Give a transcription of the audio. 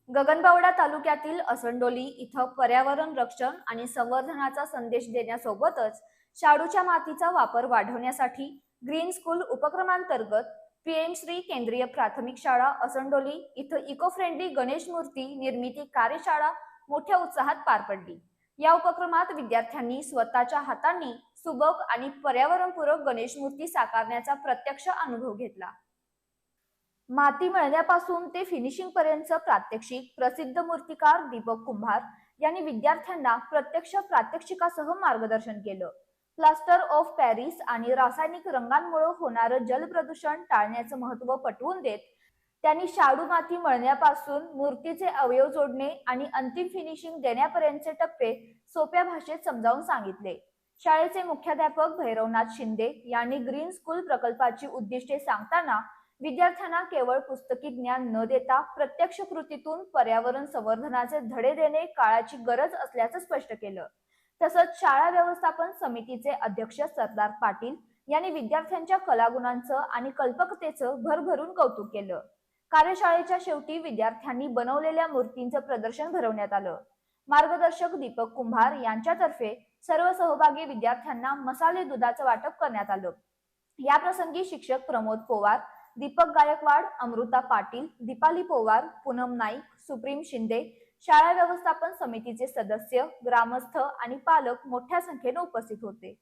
गगनबावडा तालुक्यातील असंडोली इथं पर्यावरण रक्षण आणि संवर्धनाचा संदेश देण्यासोबतच शाडूच्या मातीचा वापर वाढवण्यासाठी ग्रीन स्कूल उपक्रमांतर्गत पीएम श्री केंद्रीय प्राथमिक शाळा असंडोली इथं इको फ्रेंडली गणेश मूर्ती निर्मिती कार्यशाळा मोठ्या उत्साहात पार पडली। या उपक्रमात विद्यार्थ्यांनी स्वतःच्या हातांनी सुबक आणि पर्यावरणपूरक गणेश मूर्ती साकारण्याचा प्रत्यक्ष अनुभव घेतला। माती मळण्यापासून ते फिनिशिंग पर्यंत प्रात्यक्षिक प्रसिद्ध मूर्तिकार दीपक कुंभार यांनी विद्यार्थ्यांना प्रत्यक्ष प्रात्यक्षिकासह मार्गदर्शन केलं। प्लास्टर ऑफ पॅरिस आणि रासायनिक रंगांमुळे होणारं जल प्रदूषण टाळण्याचं महत्त्व पटवून देत त्यांनी शाडू माती मळण्यापासून मूर्तीचे अवयव जोडणे आणि अंतिम फिनिशिंग देण्यापर्यंतचे टप्पे सोप्या भाषेत समजावून सांगितले। शाळेचे मुख्याध्यापक भैरवनाथ शिंदे यांनी ग्रीन स्कूल प्रकल्पाची उद्दिष्टे सांगताना विद्यार्थ्यांना केवळ पुस्तकी ज्ञान न देता प्रत्यक्ष कृतीतून पर्यावरण संवर्धनाचे धडे देणे काळाची गरज असल्याचं स्पष्ट केलं। तसंच शाळा व्यवस्थापन समितीचे अध्यक्ष सरदार पाटील यांनी विद्यार्थ्यांच्या कलागुणांचं आणि कल्पकतेचं भरभरून कौतुक केलं। कार्यशाळेच्या शेवटी विद्यार्थ्यांनी बनवलेल्या मूर्तींचं प्रदर्शन भरवण्यात आलं। मार्गदर्शक दीपक कुंभार यांच्यातर्फे सर्व सहभागी विद्यार्थ्यांना मसाले दुधाचं वाटप करण्यात आलं। या प्रसंगी शिक्षक प्रमोद पोवार, दीपक गायकवाड, अमृता पाटील, दीपाली पोवार, पूनम नाईक, सुप्रीम शिंदे, शाळा व्यवस्थापन समितीचे सदस्य, ग्रामस्थ आणि पालक मोठ्या संख्येने उपस्थित होते।